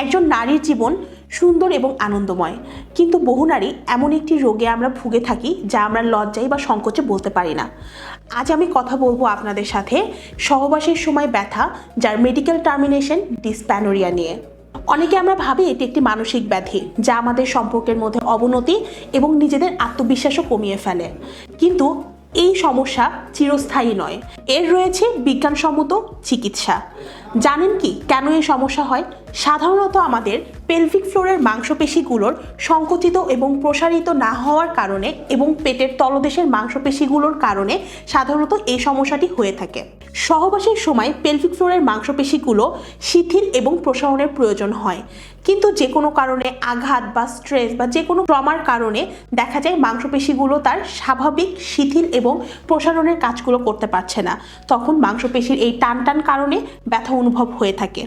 একজন নারীর জীবন সুন্দর এবং আনন্দময়, কিন্তু বহু নারী এমন একটি রোগে আমরা ভুগে থাকি যা আমরা লজ্জায় বা সংকোচে বলতে পারি না। আজ আমি কথা বলবো আপনাদের সাথে সহবাসের সময় ব্যথা, যার মেডিকেল টার্মিনেশন ডিসপ্যানোরিয়া নিয়ে। অনেকে আমরা ভাবি এটি একটি মানসিক ব্যাধি যা আমাদের সম্পর্কের মধ্যে অবনতি এবং নিজেদের আত্মবিশ্বাসও কমিয়ে ফেলে, কিন্তু এই সমস্যা চিরস্থায়ী নয়। এর রয়েছে বিজ্ঞানসম্মত চিকিৎসা। জানেন কি কেন এই সমস্যা হয়? সাধারণত আমাদের পেলভিক ফ্লোরের মাংসপেশিগুলোর সংকুচিত এবং প্রসারিত না হওয়ার কারণে এবং পেটের তলদেশের মাংসপেশিগুলোর কারণে সাধারণত এই সমস্যাটি হয়ে থাকে। সহবাসের সময় পেলভিক ফ্লোরের মাংসপেশিগুলো শিথিল এবং প্রসারণের প্রয়োজন হয়, কিন্তু যে কোনো কারণে আঘাত বা স্ট্রেস বা যে কোনো ট্রমার কারণে দেখা যায় মাংসপেশিগুলো তার স্বাভাবিক শিথিল এবং প্রসারণের কাজগুলো করতে পারছে না। তখন মাংসপেশির এই টান কারণে ব্যথা অনুভব হয়ে থাকে।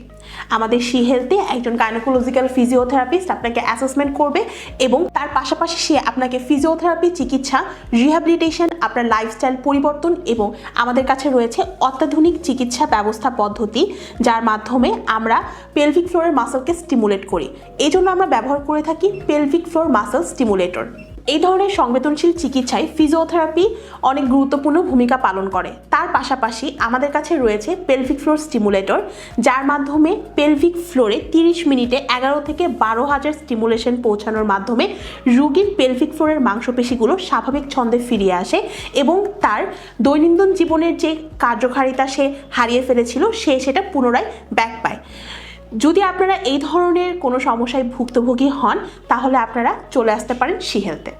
আমাদের সি হেলথে একজন গাইনোকোলজিক্যাল ফিজিওথেরাপিস্ট আপনাকে অ্যাসেসমেন্ট করবে এবং তার পাশাপাশি সে আপনাকে ফিজিওথেরাপি চিকিৎসা, রিহ্যাবিলিটেশন, আপনার লাইফস্টাইল পরিবর্তন এবং আমাদের কাছে রয়েছে অত্যাধুনিক চিকিৎসা ব্যবস্থা পদ্ধতি, যার মাধ্যমে আমরা পেলভিক ফ্লোরের মাসলকে স্টিমুলেট করি। এই জন্য আমরা ব্যবহার করে থাকি পেলভিক ফ্লোর মাসল স্টিমুলেটর। এই ধরনের সংবেদনশীল চিকিৎসায় ফিজিওথেরাপি অনেক গুরুত্বপূর্ণ ভূমিকা পালন করে। তার পাশাপাশি আমাদের কাছে রয়েছে পেলভিক ফ্লোর স্টিমুলেটর, যার মাধ্যমে পেলভিক ফ্লোরে 30 মিনিটে 11 থেকে 12,000 স্টিমুলেশন পৌঁছানোর মাধ্যমে রোগীর পেলভিক ফ্লোরের মাংসপেশিগুলো স্বাভাবিক ছন্দে ফিরিয়ে আসে এবং তার দৈনন্দিন জীবনের যে কার্যকারিতা সে হারিয়ে ফেলেছিল সেটা পুনরায় ব্যাক পায়। যদি আপনারা এই ধরনের কোনো সমস্যায় ভুক্তভোগী হন, তাহলে আপনারা চলে আসতে পারেন সি হেলথে।